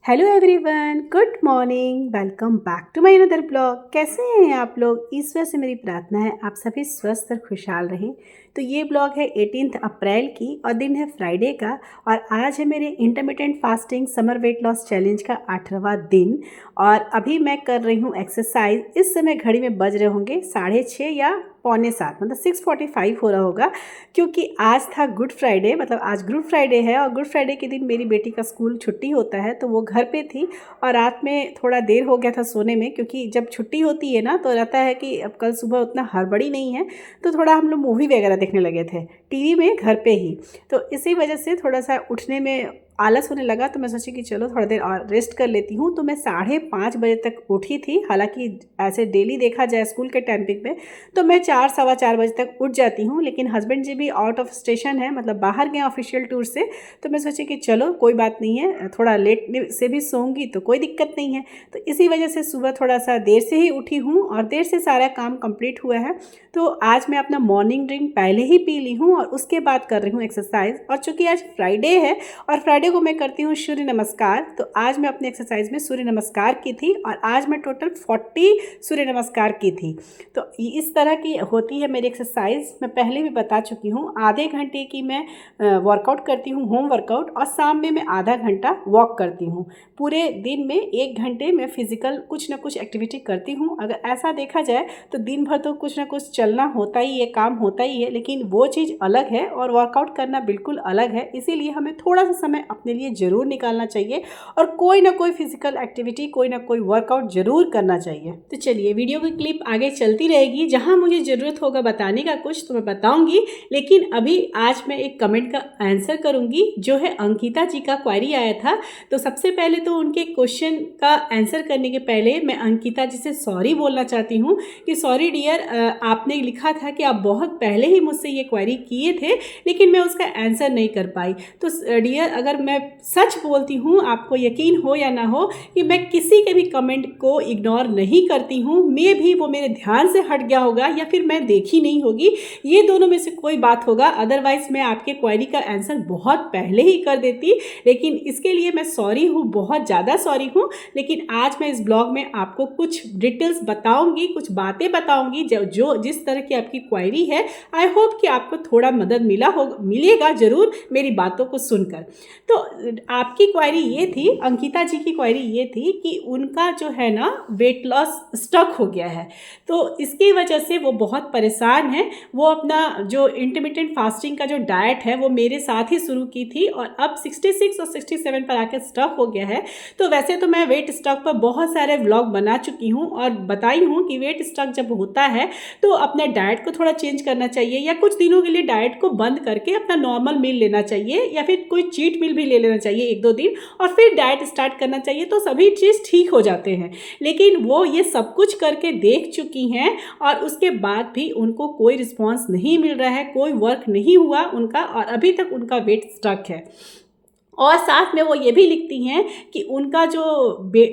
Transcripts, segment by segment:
Hello everyone, good morning. Welcome back to my another blog. कैसे हैं आप लोग? ईश्वर से मेरी प्रार्थना है आप सभी स्वस्थ और खुशहाल रहें। तो ये ब्लॉग है 18 अप्रैल की और दिन है फ्राइडे का। और आज है मेरे intermittent fasting summer weight loss challenge का 8वां दिन। और अभी मैं कर रही हूँ एक्सरसाइज। इस समय घड़ी में बज रहे होंगे 6:30 या 6:45, मतलब 6:45 हो रहा होगा, क्योंकि आज था गुड फ्राइडे। मतलब आज गुड फ्राइडे है और गुड फ्राइडे के दिन मेरी बेटी का स्कूल छुट्टी होता है, तो वो घर पे थी। और रात में थोड़ा देर हो गया था सोने में, क्योंकि जब छुट्टी होती है ना तो रहता है कि अब कल सुबह उतना हड़बड़ी नहीं है, तो थोड़ा हम लोग मूवी वगैरह देखने लगे थे टीवी में घर पे ही। तो इसी वजह से थोड़ा सा उठने में आलस होने लगा, तो मैं सोची कि चलो थोड़ा देर और रेस्ट कर लेती हूँ। तो मैं 5:30 बजे तक उठी थी। हालांकि ऐसे डेली देखा जाए स्कूल के टाइमिंग में तो मैं 4 सवा 4 बजे तक उठ जाती हूँ, लेकिन हस्बैंड जी भी आउट ऑफ स्टेशन है, मतलब बाहर गए ऑफिशियल टूर से। तो मैं सोची कि चलो कोई बात नहीं है, थोड़ा लेट से भी सोऊंगी तो कोई दिक्कत नहीं है। तो इसी वजह से सुबह थोड़ा सा देर से ही उठी हूँ और देर से सारा काम कंप्लीट हुआ है। तो आज मैं अपना मॉर्निंग ड्रिंक पहले ही पी ली हूँ और उसके बाद कर रही हूँ एक्सरसाइज। और चूँकि आज फ्राइडे है और फ्राइडे को मैं करती हूँ सूर्य नमस्कार, तो आज मैं अपने एक्सरसाइज में सूर्य नमस्कार की थी और आज मैं टोटल 40 सूर्य नमस्कार की थी। तो इस तरह की होती है मेरी एक्सरसाइज। मैं पहले भी बता चुकी हूँ, आधे घंटे की मैं वर्कआउट करती हूँ, होम वर्कआउट, और शाम में मैं आधा घंटा वॉक करती हूँ। पूरे दिन में 1 घंटे मैं फिजिकल कुछ ना कुछ एक्टिविटी करती हूँ। अगर ऐसा देखा जाए तो दिन भर तो कुछ ना कुछ चलना होता ही है, काम होता ही है, लेकिन वो चीज़ अलग है और वर्कआउट करना बिल्कुल अलग है। इसीलिए हमें थोड़ा सा समय अपने लिए ज़रूर निकालना चाहिए और कोई ना कोई फिजिकल एक्टिविटी, कोई ना कोई वर्कआउट ज़रूर करना चाहिए। तो चलिए, वीडियो की क्लिप आगे चलती रहेगी। जहाँ मुझे ज़रूरत होगा बताने का कुछ तो मैं बताऊँगी, लेकिन अभी आज मैं एक कमेंट का आंसर करूँगी जो है अंकिता जी का क्वेरी आया था। तो सबसे पहले तो उनके क्वेश्चन का आंसर करने के पहले मैं अंकिता जी से सॉरी बोलना चाहती हूँ कि सॉरी डियर, आपने लिखा था कि आप बहुत पहले ही मुझसे ये क्वेरी किए थे, लेकिन मैं उसका आंसर नहीं कर पाई। तो डियर, अगर मैं सच बोलती हूँ, आपको यकीन हो या ना हो, कि मैं किसी के भी कमेंट को इग्नोर नहीं करती हूँ। मे भी वो मेरे ध्यान से हट गया होगा या फिर मैं देखी नहीं होगी, ये दोनों में से कोई बात होगा। अदरवाइज मैं आपके क्वेरी का आंसर बहुत पहले ही कर देती। लेकिन इसके लिए मैं सॉरी हूँ, बहुत ज़्यादा सॉरी हूँ। लेकिन आज मैं इस ब्लॉग में आपको कुछ डिटेल्स बताऊंगी, कुछ बातें बताऊंगी जो जिस तरह की आपकी क्वेरी है। आई होप कि आपको थोड़ा मदद मिलेगा ज़रूर मेरी बातों को सुनकर। तो आपकी क्वेरी ये थी, अंकिता जी की क्वेरी ये थी कि उनका जो है ना वेट लॉस स्टक हो गया है, तो इसकी वजह से वो बहुत परेशान है। वो अपना जो इंटरमिटेंट फास्टिंग का जो डाइट है वो मेरे साथ ही शुरू की थी और अब 66 और 67 पर आकर स्टक हो गया है। तो वैसे तो मैं वेट स्टक पर बहुत सारे व्लॉग बना चुकी हूँ और बताई हूँ कि वेट स्टक जब होता है तो अपने डाइट को थोड़ा चेंज करना चाहिए, या कुछ दिनों के लिए डाइट को बंद करके अपना नॉर्मल मील लेना चाहिए, या फिर कोई चीट मील भी ले लेना चाहिए 1-2 दिन, और फिर डाइट स्टार्ट करना चाहिए। तो सभी चीज़ ठीक हो जाते हैं। लेकिन वो ये सब कुछ करके देख चुकी हैं और उसके बाद भी उनको कोई रिस्पॉन्स नहीं मिल रहा है, कोई वर्क नहीं हुआ उनका, और अभी तक उनका वेट स्टक है। और साथ में वो ये भी लिखती हैं कि उनका जो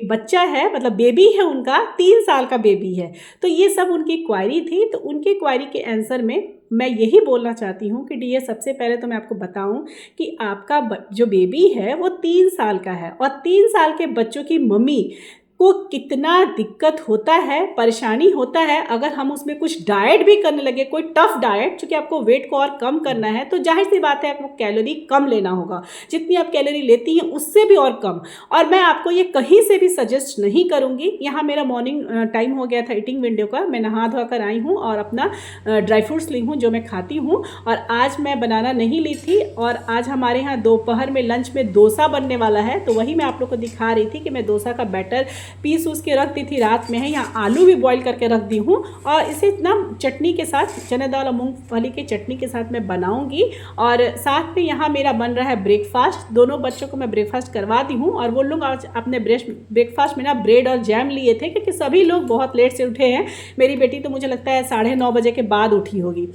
बच्चा है, मतलब बेबी है, उनका 3 साल का बेबी है। तो ये सब उनकी क्वेरी थी। तो उनकी क्वेरी के आंसर में मैं यही बोलना चाहती हूँ कि डियर, सबसे पहले तो मैं आपको बताऊँ कि आपका जो बेबी है वो 3 साल का है, और 3 साल के बच्चों की मम्मी को कितना दिक्कत होता है, परेशानी होता है अगर हम उसमें कुछ डाइट भी करने लगे, कोई टफ डाइट, क्योंकि आपको वेट को और कम करना है तो जाहिर सी बात है आपको कैलोरी कम लेना होगा। जितनी आप कैलोरी लेती हैं उससे भी और कम। और मैं आपको ये कहीं से भी सजेस्ट नहीं करूँगी। यहाँ मेरा मॉर्निंग टाइम हो गया था ईटिंग विंडो का, मैं नहा धोआ कर आई हूँ और अपना ड्राई फ्रूट्स ली हूँ जो मैं खाती हूँ। और आज मैं बनाना नहीं ली थी, और आज हमारे यहाँ दोपहर में लंच में डोसा बनने वाला है, तो वही मैं आप लोग को दिखा रही थी कि मैं डोसा का बैटर पीस उसके रख दी थी रात में है। यहाँ आलू भी बॉईल करके रख दी हूँ और इसे ना चटनी के साथ, चने दाल और मूंगफली की चटनी के साथ मैं बनाऊंगी। और साथ में यहाँ मेरा बन रहा है ब्रेकफास्ट। दोनों बच्चों को मैं ब्रेकफास्ट करवा दी हूँ, और वो लोग आज अपने ब्रेकफास्ट में ना ब्रेड और जैम लिए थे, क्योंकि सभी लोग बहुत लेट से उठे हैं। मेरी बेटी तो मुझे लगता है 9:30 बजे के बाद उठी होगी।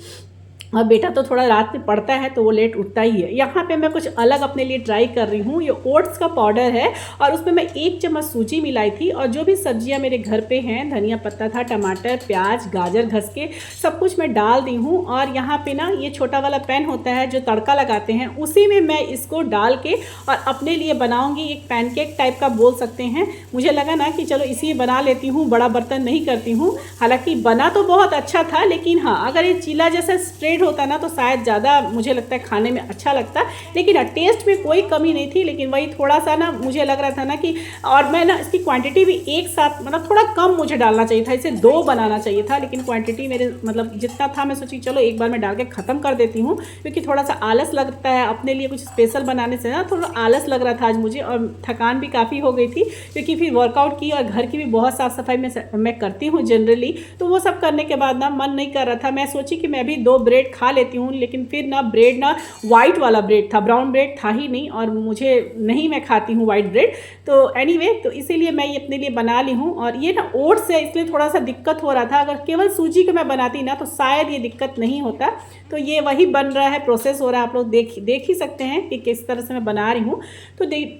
और बेटा तो थोड़ा रात में पढ़ता है तो वो लेट उठता ही है। यहाँ पे मैं कुछ अलग अपने लिए ट्राई कर रही हूँ। ये ओट्स का पाउडर है और उसमें मैं 1 चम्मच सूजी मिलाई थी और जो भी सब्जियाँ मेरे घर पे हैं, धनिया पत्ता था, टमाटर, प्याज, गाजर घस के सब कुछ मैं डाल दी हूँ। और यहाँ पे ना ये छोटा वाला पैन होता है जो तड़का लगाते हैं, उसी में मैं इसको डाल के और अपने लिए बनाऊँगी। एक पैनकेक टाइप का बोल सकते हैं। मुझे लगा ना कि चलो इसी बना लेती हूँ, बड़ा बर्तन नहीं करती हूँ। हालाँकि बना तो बहुत अच्छा था, लेकिन हाँ, अगर ये चीला जैसा स्प्रेड होता ना तो शायद ज़्यादा मुझे लगता है खाने में अच्छा लगता। लेकिन टेस्ट में कोई कमी नहीं थी, लेकिन वही थोड़ा सा ना मुझे लग रहा था ना कि, और मैं ना इसकी क्वांटिटी भी एक साथ मतलब थोड़ा कम मुझे डालना चाहिए था, इसे 2 बनाना चाहिए था। लेकिन क्वांटिटी मेरे मतलब जितना था मैं सोची चलो एक बार मैं डाल के ख़त्म कर देती हूँ, क्योंकि थोड़ा सा आलस लगता है अपने लिए कुछ स्पेशल बनाने से ना, थोड़ा आलस लग रहा था आज मुझे और थकान भी काफ़ी हो गई थी, क्योंकि फिर वर्कआउट की और घर की भी बहुत साफ़ सफाई मैं करती हूँ जनरली। तो वो सब करने के बाद ना मन नहीं कर रहा था। मैं सोची कि मैं भी 2 ब्रेड खा लेती हूँ, लेकिन फिर ना ब्रेड ना वाइट वाला ब्रेड था, ब्राउन ब्रेड था ही नहीं, और मुझे नहीं, मैं खाती हूँ वाइट ब्रेड। तो एनीवे, तो इसीलिए मैं ये अपने लिए बना ली हूँ। और ये ना ओट्स है इसलिए थोड़ा सा दिक्कत हो रहा था। अगर केवल सूजी का मैं बनाती ना तो शायद ये दिक्कत नहीं होता। तो ये वही बन रहा है, प्रोसेस हो रहा है, आप लोग देख ही सकते हैं कि किस तरह से मैं बना रही हूँ।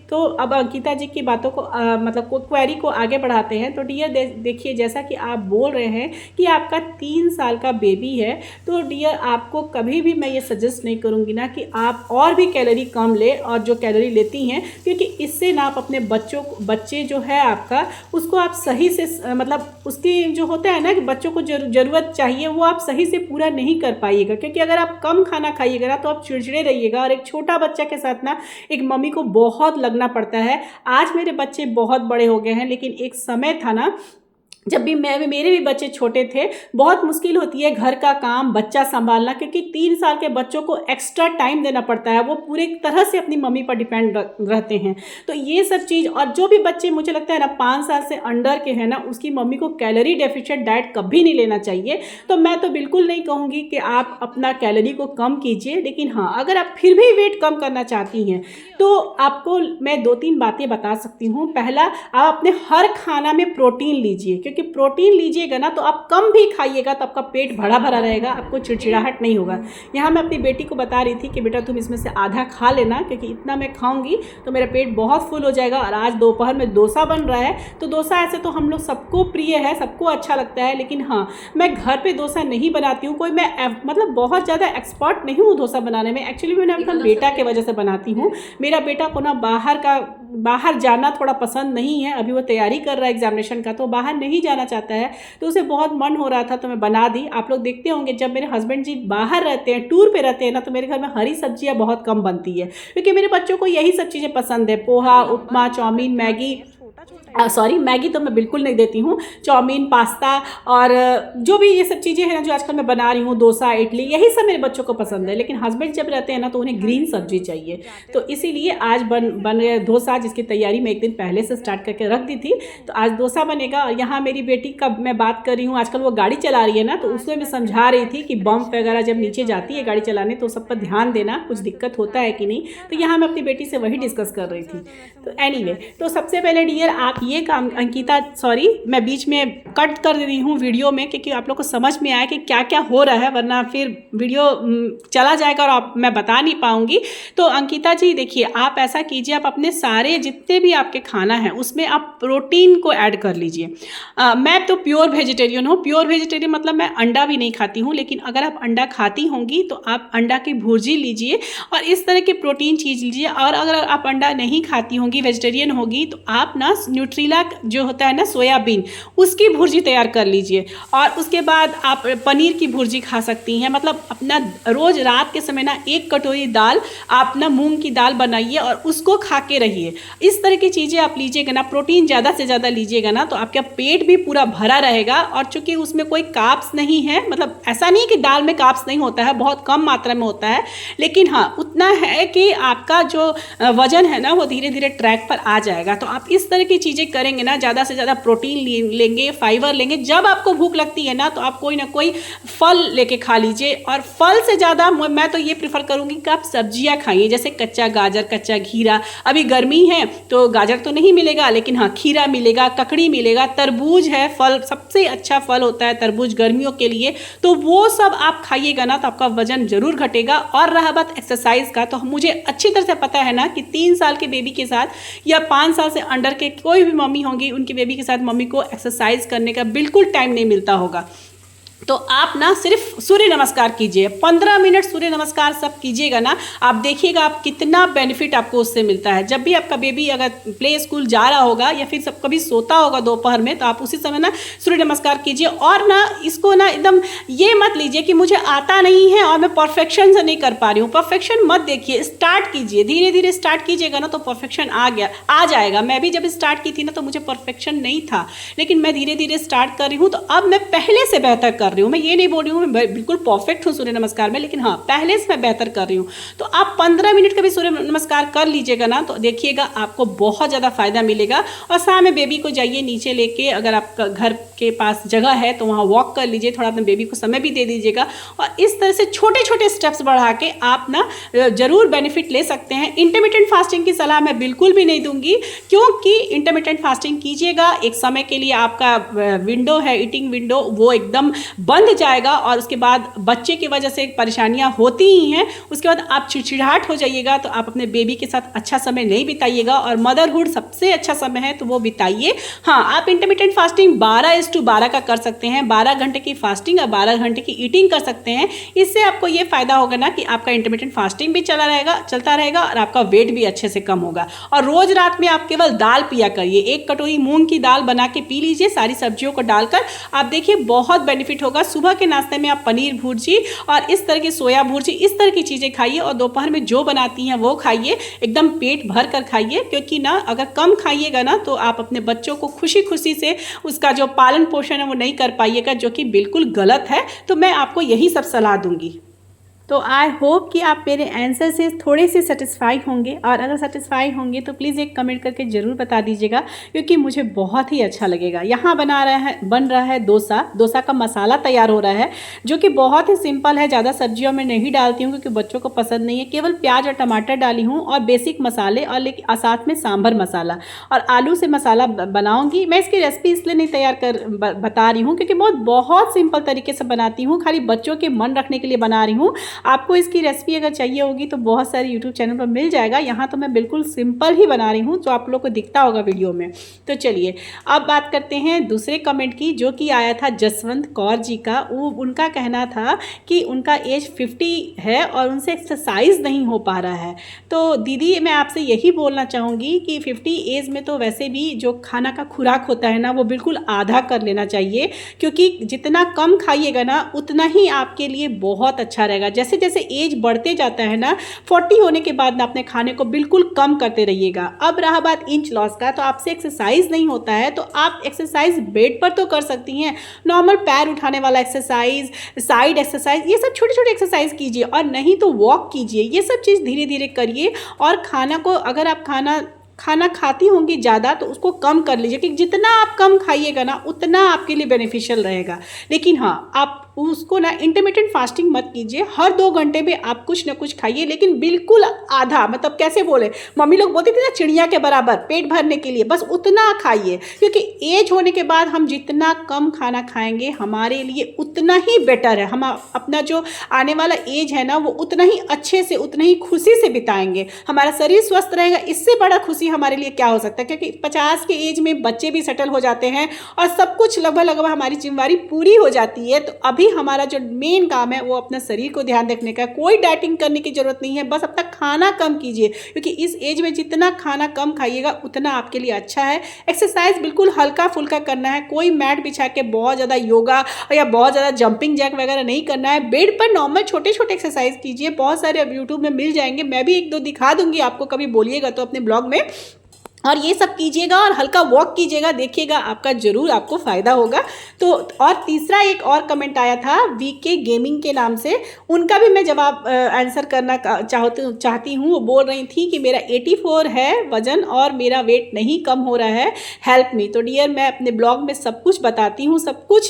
तो अब अंकिता जी की बातों को मतलब क्वेरी को आगे बढ़ाते हैं। तो डियर देखिए, जैसा कि आप बोल रहे हैं कि आपका 3 साल का बेबी है, तो डियर आपको कभी भी मैं ये सजेस्ट नहीं करूँगी ना कि आप और भी कैलोरी कम ले, और जो कैलोरी लेती हैं, क्योंकि इससे ना आप अपने बच्चे जो है आपका, उसको आप सही से मतलब उसकी जो होता है ना कि बच्चों को ज़रूरत चाहिए वो आप सही से पूरा नहीं कर पाइएगा। क्योंकि अगर आप कम खाना खाइएगा ना तो आप चिड़चिड़े रहिएगा, और एक छोटा बच्चा के साथ ना एक मम्मी को बहुत लगना पड़ता है। आज मेरे बच्चे बहुत बड़े हो गए हैं, लेकिन एक समय था ना जब भी मेरे भी बच्चे छोटे थे, बहुत मुश्किल होती है घर का काम, बच्चा संभालना, क्योंकि 3 साल के बच्चों को एक्स्ट्रा टाइम देना पड़ता है, वो पूरे तरह से अपनी मम्मी पर डिपेंड रहते हैं। तो ये सब चीज़, और जो भी बच्चे मुझे लगता है ना 5 साल से अंडर के हैं ना, उसकी मम्मी को कैलोरी डेफिशिएंट डाइट कभी नहीं लेना चाहिए। तो मैं तो बिल्कुल नहीं कहूँगी कि आप अपना कैलोरी को कम कीजिए, लेकिन हाँ, अगर आप फिर भी वेट कम करना चाहती हैं तो आपको मैं 2-3 बातें बता सकती हूँ। पहला, आप अपने हर खाना में प्रोटीन लीजिए, क्योंकि प्रोटीन लीजिएगा ना तो आप कम भी खाइएगा तो आपका पेट भरा भरा रहेगा, आपको चिड़चिड़ाहट नहीं होगा। यहाँ मैं अपनी बेटी को बता रही थी कि बेटा तुम इसमें से आधा खा लेना, क्योंकि इतना मैं खाऊंगी तो मेरा पेट बहुत फुल हो जाएगा। और आज दोपहर में डोसा बन रहा है, तो डोसा ऐसे तो हम लोग सबको प्रिय है, सबको अच्छा लगता है, लेकिन हाँ, मैं घर पे डोसा नहीं बनाती हूँ। कोई मैं मतलब बहुत ज़्यादा एक्सपर्ट नहीं हूँ डोसा बनाने में। एक्चुअली मैं अपना बेटा के वजह से बनाती हूँ। मेरा बेटा को ना बाहर जाना थोड़ा पसंद नहीं है। अभी वो तैयारी कर रहा है एग्जामिनेशन का, तो बाहर नहीं जाना चाहता है, तो उसे बहुत मन हो रहा था तो मैं बना दी। आप लोग देखते होंगे जब मेरे हस्बैंड जी बाहर रहते हैं, टूर पे रहते हैं ना, तो मेरे घर में हरी सब्जियां बहुत कम बनती है, क्योंकि मेरे बच्चों को यही सब चीज़ें पसंद है। पोहा, उपमा, चाउमीन, मैगी तो मैं बिल्कुल नहीं देती हूँ। चाउमीन, पास्ता और जो भी ये सब चीज़ें हैं ना जो आजकल मैं बना रही हूँ, डोसा, इडली, यही सब मेरे बच्चों को पसंद है। लेकिन हस्बैंड जब रहते हैं ना तो उन्हें ग्रीन सब्जी चाहिए, तो इसीलिए आज बन गया डोसा, जिसकी तैयारी मैं एक दिन पहले से स्टार्ट करके रख दी थी। तो आज डोसा बनेगा। और यहाँ मेरी बेटी का मैं बात कर रही हूँ, आजकल वो गाड़ी चला रही है ना, तो उसमें मैं समझा रही थी कि बम्प वगैरह जब नीचे जाती है गाड़ी चलाने तो सब पर ध्यान देना, कुछ दिक्कत होता है कि नहीं। तो यहाँ मैं अपनी बेटी से वही डिस्कस कर रही थी। तो एनीवे, तो सबसे पहले डियर आप ये काम, अंकिता सॉरी मैं बीच में कट कर रही हूँ वीडियो में, क्योंकि आप लोग को समझ में आए कि क्या क्या हो रहा है, वरना फिर वीडियो चला जाएगा और मैं बता नहीं पाऊँगी। तो अंकिता जी देखिए, आप ऐसा कीजिए, आप अपने सारे जितने भी आपके खाना है उसमें आप प्रोटीन को ऐड कर लीजिए। मैं तो प्योर वेजिटेरियन हूँ। प्योर वेजिटेरियन मतलब मैं अंडा भी नहीं खाती हूँ, लेकिन अगर आप अंडा खाती होंगी तो आप अंडा की भुर्जी लीजिए और इस तरह की प्रोटीन चीज़ लीजिए। और अगर आप अंडा नहीं खाती होंगी, वेजिटेरियन होगी, तो आप ना न्यूट्रीला जो होता है ना सोयाबीन, उसकी भुर्जी तैयार कर लीजिए। और उसके बाद आप पनीर की भुर्जी खा सकती हैं। मतलब अपना रोज़ रात के समय ना 1 कटोरी दाल, आप ना मूंग की दाल बनाइए और उसको खा के रहिए। इस तरह की चीज़ें आप लीजिएगा ना, प्रोटीन ज़्यादा से ज़्यादा लीजिएगा ना, तो आपका पेट भी पूरा भरा रहेगा। और चूँकि उसमें कोई कार्ब्स नहीं है, मतलब ऐसा नहीं कि दाल में कार्ब्स नहीं होता है, बहुत कम मात्रा में होता है, लेकिन हाँ उतना है कि आपका जो वजन है ना वो धीरे धीरे ट्रैक पर आ जाएगा। तो आप इस तरह की चीज़ें चीज़ें करेंगे ना, ज़्यादा से ज़्यादा प्रोटीन लेंगे, फाइबर लेंगे, जब आपको भूख लगती है ना तो आप कोई ना कोई फल लेके खा लीजिए। और फल से ज़्यादा मैं तो ये प्रीफर करूँगी कि आप सब्जियाँ खाइए, जैसे कच्चा गाजर, कच्चा खीरा। अभी गर्मी है तो गाजर तो नहीं मिलेगा, लेकिन हाँ खीरा मिलेगा, ककड़ी मिलेगा, तरबूज है, फल सबसे अच्छा फल होता है तरबूज गर्मियों के लिए, तो वो सब आप खाइएगा ना तो आपका वजन जरूर घटेगा। और रहा बात एक्सरसाइज का, तो मुझे अच्छी तरह से पता है ना कि 3 साल के बेबी के साथ या 5 साल से अंडर के कोई भी मम्मी होंगी, उनके बेबी के साथ मम्मी को एक्सरसाइज करने का बिल्कुल टाइम नहीं मिलता होगा। तो आप ना सिर्फ सूर्य नमस्कार कीजिए, 15 मिनट सूर्य नमस्कार सब कीजिएगा ना, आप देखिएगा आप कितना बेनिफिट आपको उससे मिलता है। जब भी आपका बेबी अगर प्ले स्कूल जा रहा होगा या फिर सब कभी सोता होगा दोपहर में, तो आप उसी समय ना सूर्य नमस्कार कीजिए। और ना इसको ना एकदम ये मत लीजिए कि मुझे आता नहीं है और मैं परफेक्शन से नहीं कर पा रही हूँ, परफेक्शन मत देखिए, स्टार्ट कीजिए, धीरे धीरे स्टार्ट कीजिएगा ना तो परफेक्शन आ जाएगा। मैं भी जब स्टार्ट की थी ना तो मुझे परफेक्शन नहीं था, लेकिन मैं धीरे धीरे स्टार्ट कर रही हूँ, तो अब मैं पहले से बेहतर कर रही हूँ। मैं ये नहीं बोल रही हूँ मैं बिल्कुल परफेक्ट हूँ सूर्य नमस्कार में, लेकिन हाँ पहले से मैं बेहतर कर रही हूँ। तो आप 15 मिनट का भी सूर्य नमस्कार कर लीजिएगा ना तो देखिएगा आपको बहुत ज़्यादा फायदा मिलेगा। और साथ में बेबी को जाइए नीचे लेके, अगर आपका घर के पास जगह है तो वहाँ वॉक कर लीजिए, थोड़ा अपने बेबी को समय भी दे दीजिएगा। और इस तरह से छोटे छोटे स्टेप्स बढ़ा के आप ना जरूर बेनिफिट ले सकते हैं। इंटरमिटेंट फास्टिंग की सलाह मैं बिल्कुल भी नहीं दूंगी, क्योंकि इंटरमिटेंट फास्टिंग कीजिएगा एक समय के लिए, आपका विंडो है ईटिंग विंडो वो एकदम बंद जाएगा और उसके बाद बच्चे की वजह से परेशानियां होती ही हैं, उसके बाद आप चिड़चिड़ाहट हो जाइएगा, तो आप अपने बेबी के साथ अच्छा समय नहीं बिताइएगा। और मदरहुड सबसे अच्छा समय है तो वो बिताइए। हाँ, आप इंटरमिटेंट फास्टिंग 12:12 का कर सकते हैं, 12 घंटे की फास्टिंग और 12 घंटे की ईटिंग कर सकते हैं। इससे आपको ये फायदा होगा ना कि आपका इंटरमिटेंट फास्टिंग भी चलता रहेगा और आपका वेट भी अच्छे से कम होगा। और रोज रात में आप केवल दाल पिया करिए, 1 कटोरी मूंग की दाल बना के पी लीजिए सारी सब्जियों को डालकर, आप देखिए बहुत बेनिफिट होगा। सुबह के नाश्ते में आप पनीर भुर्जी और इस तरह की सोया भुर्जी, इस तरह की चीज़ें खाइए, और दोपहर में जो बनाती हैं वो खाइए, एकदम पेट भर कर खाइए। क्योंकि ना अगर कम खाइएगा ना तो आप अपने बच्चों को खुशी खुशी से उसका जो पालन पोषण है वो नहीं कर पाइएगा, जो कि बिल्कुल गलत है। तो मैं आपको यही सब सलाह दूंगी। तो आई होप कि आप मेरे आंसर से थोड़े से सेटिस्फाई होंगे, और अगर सेटिस्फाई होंगे तो प्लीज़ एक कमेंट करके ज़रूर बता दीजिएगा, क्योंकि मुझे बहुत ही अच्छा लगेगा। यहाँ बन रहा है डोसा का मसाला तैयार हो रहा है, जो कि बहुत ही सिंपल है, ज़्यादा सब्जियों में नहीं डालती हूँ क्योंकि बच्चों को पसंद नहीं है, केवल प्याज और टमाटर डाली हूँ और बेसिक मसाले, और लेकिन साथ में सांभर मसाला और आलू से मसाला बनाऊँगी। मैं इसकी रेसिपी इसलिए नहीं बता रही हूँ क्योंकि बहुत सिंपल तरीके से बनाती हूँ, खाली बच्चों के मन रखने के लिए बना रही हूँ। आपको इसकी रेसिपी अगर चाहिए होगी तो बहुत सारी यूट्यूब चैनल पर मिल जाएगा, यहाँ तो मैं बिल्कुल सिंपल ही बना रही हूँ जो आप लोग को दिखता होगा वीडियो में। तो चलिए अब बात करते हैं दूसरे कमेंट की, जो कि आया था जसवंत कौर जी का। वो उनका कहना था कि उनका एज 50 है और उनसे एक्सरसाइज नहीं हो पा रहा है। तो दीदी मैं आपसे यही बोलना चाहूँगी कि 50 एज में तो वैसे भी जो खाना का खुराक होता है ना वो बिल्कुल आधा कर लेना चाहिए, क्योंकि जितना कम खाइएगा ना उतना ही आपके लिए बहुत अच्छा रहेगा। जैसे जैसे एज बढ़ते जाता है ना, 40 होने के बाद ना अपने खाने को बिल्कुल कम करते रहिएगा। अब रहा बात इंच लॉस का, तो आपसे एक्सरसाइज नहीं होता है तो आप एक्सरसाइज बेड पर तो कर सकती हैं, नॉर्मल पैर उठाने वाला एक्सरसाइज, साइड एक्सरसाइज, ये सब छोटे छोटे एक्सरसाइज कीजिए, और नहीं तो वॉक कीजिए। ये सब चीज़ धीरे धीरे करिए। और खाना को, अगर आप खाना खाती होंगी ज़्यादा तो उसको कम कर लीजिए, कि जितना आप कम खाइएगा ना उतना आपके लिए बेनिफिशियल रहेगा। लेकिन हाँ, आप उसको ना इंटरमिटेंट फास्टिंग मत कीजिए, हर 2 घंटे में आप कुछ ना कुछ खाइए, लेकिन बिल्कुल आधा, मतलब कैसे बोले, मम्मी लोग बोलती थी ना चिड़िया के बराबर, पेट भरने के लिए बस उतना खाइए। क्योंकि एज होने के बाद हम जितना कम खाना खाएंगे हमारे लिए उतना ही बेटर है। हम अपना जो आने वाला एज है ना वो उतना ही अच्छे से, उतना ही खुशी से बिताएंगे, हमारा शरीर स्वस्थ रहेगा। इससे बड़ा खुशी हमारे लिए क्या हो सकता है, क्योंकि 50 के एज में बच्चे भी सेटल हो जाते हैं और सब कुछ लगभग हमारी जिम्मेदारी पूरी हो जाती है। तो अभी हमारा जो मेन काम है वो अपना शरीर को ध्यान रखने का, कोई डाइटिंग करने की जरूरत नहीं है, बस अपना खाना कम कीजिए, क्योंकि इस एज में जितना खाना कम खाइएगा उतना आपके लिए अच्छा है। एक्सरसाइज बिल्कुल हल्का फुल्का करना है, कोई मैट बिछा के बहुत ज़्यादा योगा या बहुत ज़्यादा जंपिंग जैक वगैरह नहीं करना है। बेड पर नॉर्मल छोटे छोटे एक्सरसाइज कीजिए, बहुत सारे अब यूट्यूब में मिल जाएंगे, मैं भी 1-2 दिखा दूंगी आपको, कभी बोलिएगा तो अपने ब्लॉग में। और ये सब कीजिएगा और हल्का वॉक कीजिएगा, देखिएगा आपका ज़रूर आपको फ़ायदा होगा। तो और तीसरा एक और कमेंट आया था वीके गेमिंग के नाम से, उनका भी मैं जवाब आंसर करना चाहती हूँ। वो बोल रही थी कि मेरा 84 है वज़न और मेरा वेट नहीं कम हो रहा है, हेल्प मी। तो डियर, मैं अपने ब्लॉग में सब कुछ बताती हूँ, सब कुछ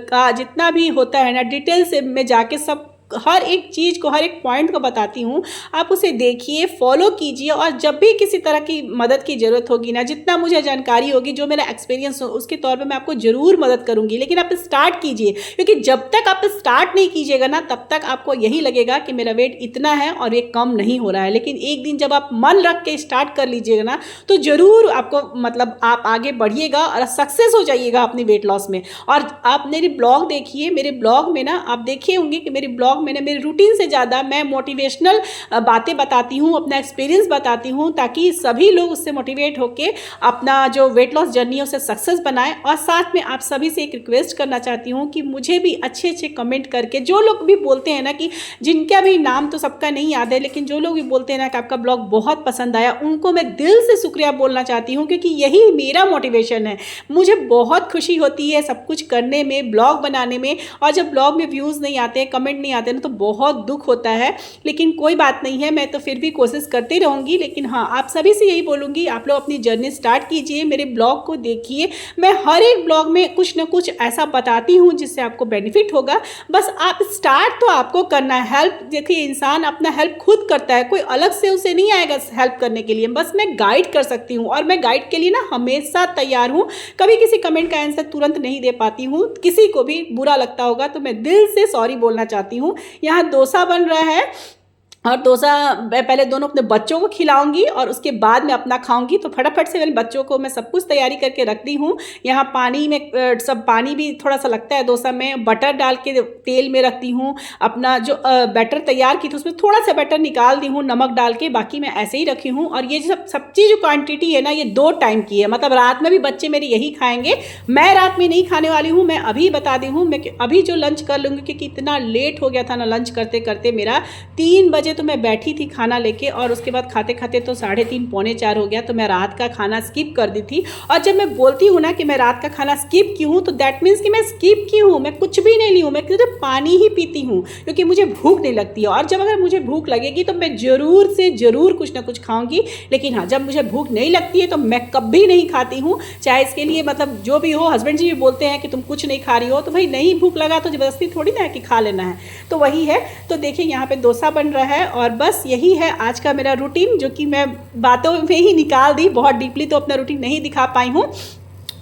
का जितना भी होता है ना डिटेल से मैं जाके सब हर एक चीज़ को, हर एक पॉइंट को बताती हूँ। आप उसे देखिए, फॉलो कीजिए और जब भी किसी तरह की मदद की ज़रूरत होगी ना, जितना मुझे जानकारी होगी, जो मेरा एक्सपीरियंस हो, उसके तौर पे मैं आपको ज़रूर मदद करूँगी। लेकिन आप स्टार्ट कीजिए, क्योंकि जब तक आप स्टार्ट नहीं कीजिएगा ना, तब तक आपको यही लगेगा कि मेरा वेट इतना है और ये कम नहीं हो रहा है। लेकिन एक दिन जब आप मन रख के स्टार्ट कर लीजिएगा ना, तो ज़रूर आपको मतलब आप आगे बढ़िएगा और सक्सेस हो जाइएगा अपनी वेट लॉस में। और आप मेरी ब्लॉग देखिए, मेरे ब्लॉग में ना आप देखे होंगे कि मेरी ब्लॉग मैंने मेरे रूटीन से ज़्यादा मैं मोटिवेशनल बातें बताती हूँ, अपना एक्सपीरियंस बताती हूँ, ताकि सभी लोग उससे मोटिवेट होकर अपना जो वेट लॉस जर्नी है उसे सक्सेस बनाएं। और साथ में आप सभी से एक रिक्वेस्ट करना चाहती हूँ कि मुझे भी अच्छे अच्छे कमेंट करके, जो लोग भी बोलते हैं ना, कि जिनका भी नाम तो सबका नहीं याद है, लेकिन जो लोग भी बोलते हैं ना कि आपका ब्लॉग बहुत पसंद आया, उनको मैं दिल से शुक्रिया बोलना चाहती हूँ, क्योंकि यही मेरा मोटिवेशन है। मुझे बहुत खुशी होती है सब कुछ करने में, ब्लॉग बनाने में। और जब ब्लॉग में व्यूज़ नहीं आते हैं, कमेंट नहीं आते हैं, तो बहुत दुख होता है। लेकिन कोई बात नहीं है, मैं तो फिर भी कोशिश करती रहूँगी। लेकिन हाँ, आप सभी से यही बोलूँगी, आप लोग अपनी जर्नी स्टार्ट कीजिए, मेरे ब्लॉग को देखिए। मैं हर एक ब्लॉग में कुछ ना कुछ ऐसा बताती हूँ जिससे आपको बेनिफिट होगा। बस आप स्टार्ट तो आपको करना है। हेल्प देखिए, इंसान अपना हेल्प खुद करता है, कोई अलग से उसे नहीं आएगा हेल्प करने के लिए। बस मैं गाइड कर सकती हूँ, और मैं गाइड के लिए ना हमेशा तैयार हूँ। कभी किसी कमेंट का आंसर तुरंत नहीं दे पाती हूँ, किसी को भी बुरा लगता होगा तो मैं दिल से सॉरी बोलना चाहती हूँ। यहाँ डोसा बन रहा है, और डोसा मैं पहले दोनों अपने बच्चों को खिलाऊंगी और उसके बाद मैं अपना खाऊंगी। तो फटाफट से मेरे बच्चों को मैं सब कुछ तैयारी करके रख दी हूँ। यहाँ पानी में सब पानी भी थोड़ा सा लगता है डोसा में, बटर डाल के तेल में रखती हूँ। अपना जो बैटर तैयार की थी उसमें थोड़ा सा बैटर निकाल दी हूँ नमक डाल के, बाकी मैं ऐसे ही रखी हूँ। और ये सब सब्जी जो क्वान्टिटी है ना, ये 2 टाइम की है, मतलब रात में भी बच्चे मेरे यही खाएंगे। मैं रात में नहीं खाने वाली हूँ, मैं अभी बता दी हूँ, मैं अभी जो लंच कर लूँगी, क्योंकि इतना लेट हो गया था ना लंच करते करते। मेरा 3 बजे तो मैं बैठी थी खाना लेके, और उसके बाद खाते खाते तो 3:30 पौने 4 हो गया। तो मैं रात का खाना स्किप कर दी थी। और जब मैं बोलती हूँ ना कि मैं रात का खाना स्किप की हूँ, तो दैट मीन्स कि मैं स्किप की हूँ, मैं कुछ भी नहीं ली हूँ, मैं सिर्फ पानी ही पीती हूँ, क्योंकि मुझे भूख नहीं लगती है। और जब अगर मुझे भूख लगेगी तो मैं ज़रूर से ज़रूर कुछ ना कुछ खाऊंगी। लेकिन हाँ, जब मुझे भूख नहीं लगती है तो मैं कभी नहीं खाती हूँ, चाहे इसके लिए मतलब जो भी हो। हस्बैंड जी भी बोलते हैं कि तुम कुछ नहीं खा रही हो, तो भाई नहीं भूख लगा तो ज़बरदस्ती थोड़ी ना है कि खा लेना है। तो वही है। तो देखिए, यहाँ पे डोसा बन रहा है, और बस यही है आज का मेरा रूटीन, जो कि मैं बातों में ही निकाल दी, बहुत डीपली तो अपना रूटीन नहीं दिखा पाई हूँ।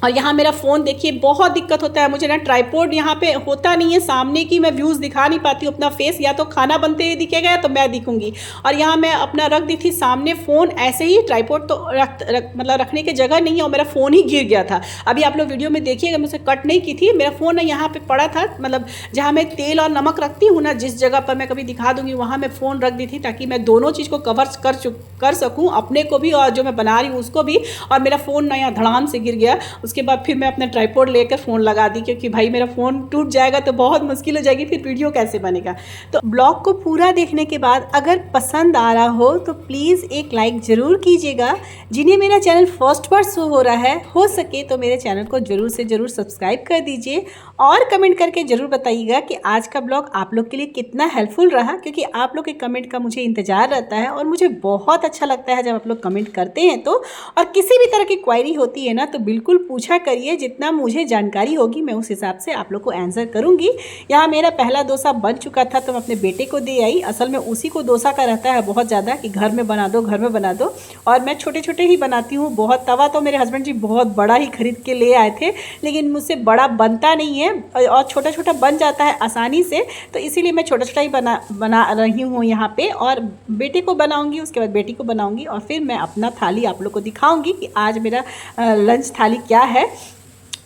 और यहाँ मेरा फ़ोन देखिए, बहुत दिक्कत होता है मुझे ना, ट्राइपॉड यहाँ पे होता नहीं है सामने की, मैं व्यूज़ दिखा नहीं पाती हूँ अपना फेस, या तो खाना बनते हुए दिखेगा या तो मैं दिखूंगी। और यहाँ मैं अपना रख दी थी सामने फ़ोन ऐसे ही, ट्राइपॉड तो मतलब रखने की जगह नहीं है, और मेरा फ़ोन ही गिर गया था। अभी आप लोग वीडियो में देखिएगा, मैं उसे कट नहीं की थी, मेरा फ़ोन यहाँ पर पड़ा था, मतलब जहाँ मैं तेल और नमक रखती हूँ ना, जिस जगह पर मैं कभी दिखा दूँगी वहाँ मैं फ़ोन रख दी थी, ताकि मैं दोनों चीज़ को कवर कर सकूँ, अपने को भी और जो मैं बना रही हूँ उसको भी। और मेरा फ़ोन ना यहाँ धड़ाम से गिर गया। उसके बाद फिर मैं अपना ट्राइपॉड लेकर फ़ोन लगा दी, क्योंकि भाई मेरा फ़ोन टूट जाएगा तो बहुत मुश्किल हो जाएगी, फिर वीडियो कैसे बनेगा। तो ब्लॉग को पूरा देखने के बाद अगर पसंद आ रहा हो तो प्लीज़ एक लाइक ज़रूर कीजिएगा। जिन्हें मेरा चैनल फर्स्ट बार शो हो रहा है, हो सके तो मेरे चैनल को ज़रूर से ज़रूर सब्सक्राइब कर दीजिए, और कमेंट करके ज़रूर बताइएगा कि आज का ब्लॉग आप लोग के लिए कितना हेल्पफुल रहा, क्योंकि आप लोग के कमेंट का मुझे इंतज़ार रहता है, और मुझे बहुत अच्छा लगता है जब आप लोग कमेंट करते हैं तो। और किसी भी तरह की क्वेरी होती है ना, तो बिल्कुल पूछा करिए, जितना मुझे जानकारी होगी मैं उस हिसाब से आप लोग को आंसर करूंगी। यहाँ मेरा पहला डोसा बन चुका था, तो मैं अपने बेटे को दे आई। असल में उसी को डोसा का रहता है बहुत ज़्यादा, कि घर में बना दो, घर में बना दो, और मैं छोटे छोटे ही बनाती हूँ। बहुत तवा तो मेरे हस्बैंड जी बहुत बड़ा ही खरीद के ले आए थे, लेकिन मुझसे बड़ा बनता नहीं है, और छोटा छोटा बन जाता है आसानी से, तो इसीलिए मैं छोटा छोटा ही बना रही हूँ यहाँ पे। और बेटे को बनाऊँगी, उसके बाद बेटी को बनाऊँगी, और फिर मैं अपना थाली आप लोग को दिखाऊँगी कि आज मेरा लंच थाली क्या है।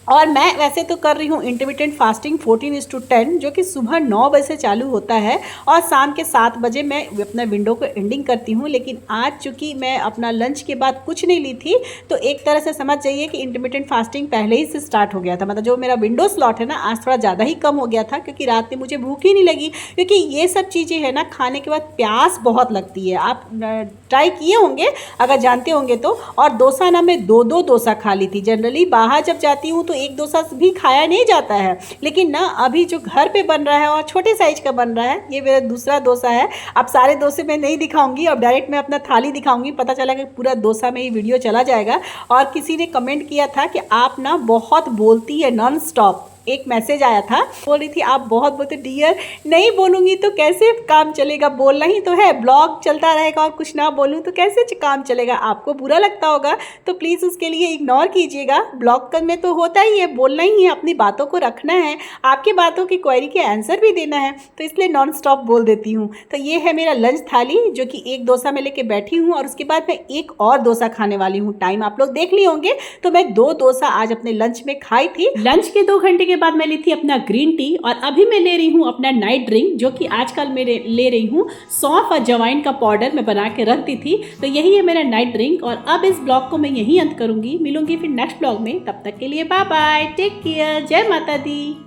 और मैं वैसे तो कर रही हूँ इंटरमिटेंट फास्टिंग 14:10, जो कि सुबह 9 बजे से चालू होता है और शाम के 7 बजे मैं अपना विंडो को एंडिंग करती हूँ। लेकिन आज चूँकि मैं अपना लंच के बाद कुछ नहीं ली थी, तो एक तरह से समझ जाइए कि इंटरमिटेंट फास्टिंग पहले ही से स्टार्ट हो गया था। मतलब जो मेरा विंडो स्लॉट है ना, आज थोड़ा ज़्यादा ही कम हो गया था, क्योंकि रात में मुझे भूख ही नहीं लगी। क्योंकि ये सब चीज़ें है ना, खाने के बाद प्यास बहुत लगती है। आप ट्राई किए होंगे अगर जानते होंगे तो। और डोसा ना, मैं 2-2 डोसा खा ली थी। जनरली बाहर जब जाती हूँ तो एक डोसा भी खाया नहीं जाता है, लेकिन ना अभी जो घर पे बन रहा है और छोटे साइज का बन रहा है, ये मेरा दूसरा डोसा है। अब सारे डोसे मैं नहीं दिखाऊंगी, अब डायरेक्ट मैं अपना थाली दिखाऊंगी। पता चला कि पूरा डोसा में ही वीडियो चला जाएगा। और किसी ने कमेंट किया था कि आप ना बहुत बोलती है नॉन स्टॉप, एक मैसेज आया था, बोल रही थी आप बहुत बोलते। डियर, नहीं बोलूँगी तो कैसे काम चलेगा? बोलना ही तो है, ब्लॉग चलता रहेगा और कुछ ना बोलूँ तो कैसे काम चलेगा? आपको बुरा लगता होगा तो प्लीज़ उसके लिए इग्नोर कीजिएगा। ब्लॉग में तो होता ही है, बोलना ही है, अपनी बातों को रखना है, आपकी बातों की क्वेरी के आंसर भी देना है, तो इसलिए नॉन स्टॉप बोल देती हूँ। तो ये है मेरा लंच थाली, जो कि एक डोसा में लेके बैठी हूँ और उसके बाद मैं एक और डोसा खाने वाली हूँ। टाइम आप लोग देख लिए होंगे, तो मैं 2 डोसा आज अपने लंच में खाई थी। लंच के 2 घंटे के बाद मैं ली थी अपना ग्रीन टी, और अभी मैं ले रही हूँ अपना नाइट ड्रिंक, जो कि आजकल मैं ले रही हूँ सौंफ और जवाइन का पाउडर मैं बना के रखती थी। तो यही है मेरा नाइट ड्रिंक। और अब इस ब्लॉग को मैं यहीं अंत करूंगी, मिलूंगी फिर नेक्स्ट ब्लॉग में। तब तक के लिए बाय बाय, टेक केयर, जय माता दी।